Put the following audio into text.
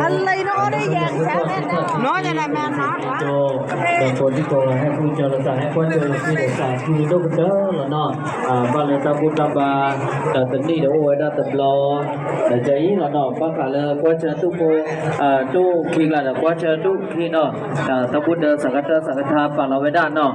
อะไรเนาะได้ยังแค่นั้นเนาะจะได้แม่เนาะบางคนที่โกงให้ผู้เจริญสายให้คนเจริญที่เดือดสายคือโดนเด้อแล้วเนาะบ้านเราตะบุตะบาแต่ตอนนี้เดี๋ยวโอ้ยได้ตบล้อแต่ใจแล้วเนาะบ้านขาเลยกว่าจะตู้โกตู้คิงละกว่าจะตู้คิงเนาะตะบุตะสังกัดสังกัดทาฝั่งเราไว้ด้านเนาะ